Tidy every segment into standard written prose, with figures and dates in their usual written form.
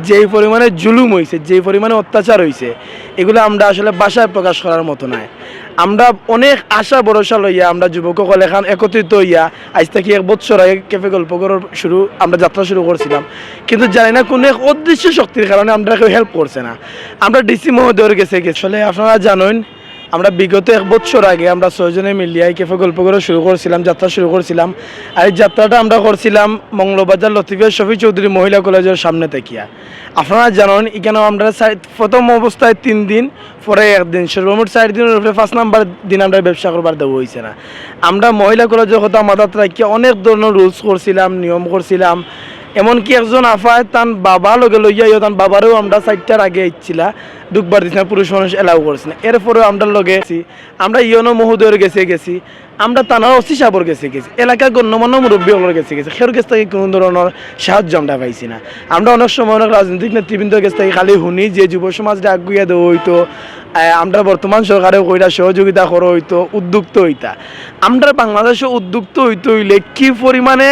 যেই পরিমাণে জুলুম হয়েছে, যেই পরিমাণে অত্যাচার হয়েছে, এগুলো আমরা আসলে ভাষায় প্রকাশ করার মতো নয়। আমরা অনেক আশা ভরসা লইয়া আমরা যুবকসকল এখন একত্রিত হইয়া আজ থেকে 1 বছর আগে ক্যাফে গল্পঘরের আমরা যাত্রা শুরু করছিলাম, কিন্তু জানি না কোনো এক অদৃশ্য শক্তির কারণে আমরা কেউ হেল্প করছে না। আমরা ডিসি মহোদয়ের কাছে আসলে আপনারা জানেন, আমরা বিগত 1 বছর আগে আমরা 6 জনে মিলিয়ে ক্যাফে গল্পঘর শুরু করছিলাম, যাত্রা শুরু করছিলাম। আর এই যাত্রাটা আমরা করছিলাম মঙ্গলবাজার লতিফিয়া শফি চৌধুরী মহিলা কলেজের সামনে থেকিয়া। আপনারা জানেন এখানেও আমরা প্রথম অবস্থায় 3 দিন, পরে 1 দিন, সর্বমোট 4 দিনের উপরে 5 নাম্বার দিন আমরা ব্যবসা করবার দেওয়া হয়েছে না। আমরা মহিলা কলেজের কথা মাথাত রাখিয়া অনেক ধরনের রুলস করছিলাম, নিয়ম করছিলাম। এমনকি একজন আফায় তান বাবা লগে লইয়া তান বাবারেও আমরা 4টার আগে ইচ্ছিলা ঢুকবার দিচ্ছি না, পুরুষ মানুষ এলাও করছি না। এরপরেও আমরা লগে আমরা ইয়নো মহোদয়ের গেছি, আমরা তানার অসি সাবর গেছি, এলাকার গণ্যমান্য মুরব্বী হলোর গেছি, খের কাছ থেকে কোনো ধরনের সাহায্য আমরা পাইছি না। আমরা অনেক সময় অনেক রাজনৈতিক নেতৃবৃন্দের কাছ থেকে খালি শুনি যে যুব সমাজটা আগুইয়া দেওয়া হইতো, আমরা বর্তমান সরকারেও কইরা সহযোগিতা করা হইতো, উদ্যুক্ত হইতা। আমরা বাংলাদেশে উদ্যুক্ত হইতে হইলে কি পরিমাণে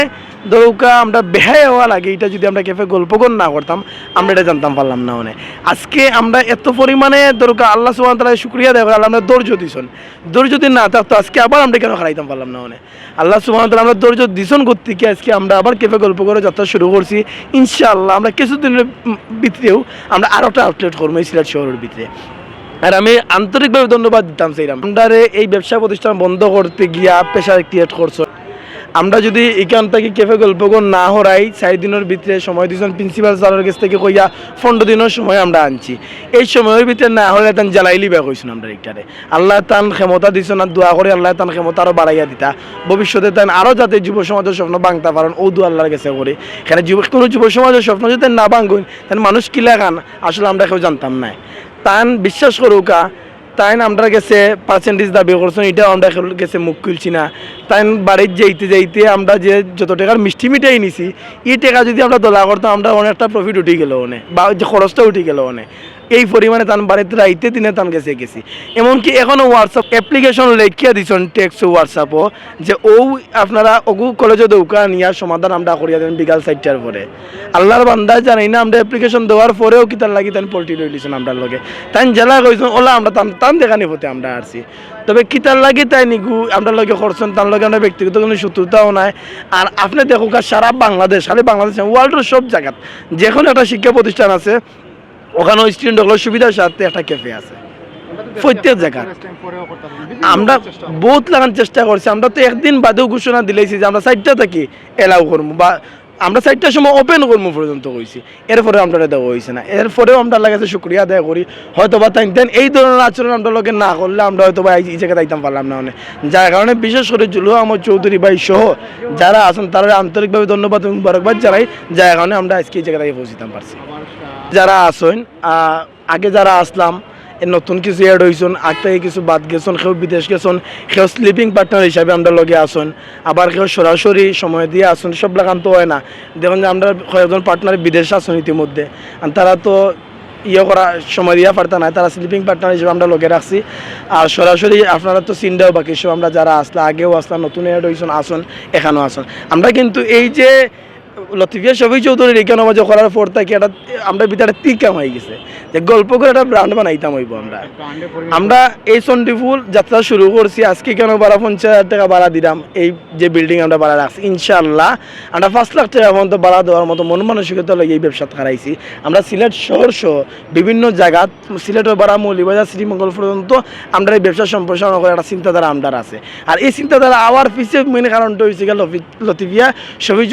দৌকা আমরা বেহায় হওয়া লাগে, এটা যদি আমরা ক্যাফে গল্পঘর না করতাম আমরা এটা জানতাম পারলাম না। মানে আজকে আমরা এত পরিমাণে দরকার আল্লাহ সুবহানাহু ওয়া তাআলা শুকরিয়া দেয়, আমরা ধৈর্য দিছন। ধৈর্য যদি না থাকতো আজকে আবার আমরা কেন হারাইতাম পারলাম না। মানে আল্লাহ সুবহানাহু ওয়া তাআলা আমরা ধৈর্য দিছন করতে কি আজকে আমরা আবার ক্যাফে গল্পঘরে যাত্রা শুরু করছি। ইনশাআল্লাহ আমরা কিছুদিনের ভিতরেও আমরা আরোটা আউটলেট করবো এই সিলেট শহরের ভিতরে। আর আমি আন্তরিকভাবে ধন্যবাদ দিতাম সেইরাম আমরা এই ব্যবসা প্রতিষ্ঠান বন্ধ করতে গিয়া প্রেশার ক্রিয়েট করছো। আমরা যদি এখান থেকে ক্যাফে গল্পঘর না হরাই 4 দিনের ভিতরে সময় দিয়েছেন প্রিন্সিপাল স্যারের কাছ থেকে কইয়া 15 দিনের সময় আমরা আনছি। এই সময়ের ভিতরে না হলে তান জ্বালাইলি বেয়া কইছেন আমরা এটারে। আল্লাহ তান ক্ষমতা দিছেন, আর দোয়া করে আল্লাহ তান ক্ষমতা আরও বাড়াইয়া দিতা, ভবিষ্যতে তান আরও যাতে যুব সমাজের স্বপ্ন ভাঙতে পারেন ও দোয়া আল্লাহর কাছে করি। এখানে কোনো যুব সমাজের স্বপ্ন যদি না ভাঙুন তাহলে মানুষ কি লাগান আসলে আমরা কেউ জানতাম না। তান বিশ্বাস করুকা তাই আমরা গেছে পার্সেন্টেজ দাবি করছেন, এটাও আমরা গেছে মুখ খুলছি না। তাই বাড়ির যাইতে আমরা যে যত টাকার মিষ্টি মিঠাই নিছি এই টাকা যদি আমরা দোলা করতাম আমরা অনেকটা প্রফিট উঠে গেল অনেক, বা যে খরচটা উঠে গেল অনেক। এই পরিমাণে তান বাড়িতে রাইতে দিনে তান গেছি। এমনকি এখনও হোয়াটসঅ্যাপ অ্যাপ্লিকেশন লেখিয়া দিচ্ছেন টেক্সট হোয়াটসঅ্যাপও যে আপনারা অগু কলেজে দৌকা নিয়ে সমাধান আমরা করিয়া দেন বিকাল 4টার পরে। আল্লাহর বান্দা জানি না আমরা অ্যাপ্লিকেশন দেওয়ার পরেও কি তার লাগি তান পোল্ট্রি রয়ে দিয়েছেন আমরা লগে। তাই জেলা কইছেন ওলা আমরা টান দেখানি হতে আমরা আসছি। তবে কিতার লাগি তাই নিগু আমরা লগে করছেন, তার লগে আমরা ব্যক্তিগত কোনো শত্রুতাও নাই। আর আপনি দেখো সারা বাংলাদেশ, খালি বাংলাদেশ ওয়ার্ল্ডের সব জায়গাত যেখানে একটা শিক্ষা প্রতিষ্ঠান আছে ওখানেও স্টুডেন্টগুলোর সুবিধার সাথে একটা ক্যাফে আছে প্রত্যেক জায়গা। আমরা বহুত লাগানোর চেষ্টা করছি। আমরা তো একদিন বাদেও ঘোষণা দিলেছি যে আমরা 4টা থেকে এলাও করবো, বা আমরা 4টার সময় ওপেন করবো পর্যন্ত কইছি। এরপরে আমরা দেওয়া হয়েছে না। এরপরেও আমরা লাগাতে শুক্রিয়া আদায় করি। হয়তো বা তাই এই ধরনের আচরণ আমরা লোকে না করলে আমরা হয়তো বা এই জায়গায় দায়িত্ব পারলাম না। মানে যার কারণে বিশেষ করে জুলুয়া আহমদ চৌধুরী ভাই সহ যারা আছেন তারা আন্তরিকভাবে ধন্যবাদ এবং মুবারকবাদ জানাই, যার কারণে আমরা আজকে এই জায়গায় পৌঁছিতাম পারছি। যারা আসেন আগে যারা আসলাম নতুন কিছু এড হয়েছেন, আগ থেকে কিছু বাদ গেছেন, কেউ বিদেশ গেছেন, কেউ স্লিপিং পার্টনার হিসাবে আমরা লগে আসেন, আবার কেউ সরাসরি সময় দিয়ে আসেন। সব লাগান তো হয় না, দেখুন যে আমরা কয়েকজন পার্টনার বিদেশ আসেন ইতিমধ্যে, আর তারা তো করা সময় দিয়া পারতা না, তারা স্লিপিং পার্টনার হিসেবে আমরা লগে রাখছি। আর সরাসরি আপনারা তো চিন্তাও বাকি সব আমরা যারা আসলে আগেও আসলাম, নতুন এড হয়েছেন আসুন, এখানেও আসুন। আমরা কিন্তু এই যে লতিফিয়া শফি চৌধুরীর এখানে মাঝে করার পর থেকে এটা আমরা ভিতরে তিকাম হয়ে গেছে যে গল্প করে একটা ব্র্যান্ড বানাইতাম হইব। আমরা এই চণ্ডীফুল যাত্রা শুরু করছি আজকে কেন 50,000 টাকা ভাড়া দিলাম। এই যে বিল্ডিং আমরা ভাড়া রাখছি ইনশাআল্লাহ আমরা 5 লাখ টাকা পর্যন্ত ভাড়া দেওয়ার মতো মন মানসিকতা লই এই ব্যবসা হারাইছি। আমরা সিলেট শহর সহ বিভিন্ন জায়গা সিলেটের বাড়া মৌলিবাজার শ্রীমঙ্গল পর্যন্ত আমরা এই ব্যবসা সম্প্রসারণ করে একটা চিন্তাধারা আমরা আছে। আর এই চিন্তাধারা আওয়ার পিছিয়ে মেন কারণটা হয়েছে লতিফিয়া শফি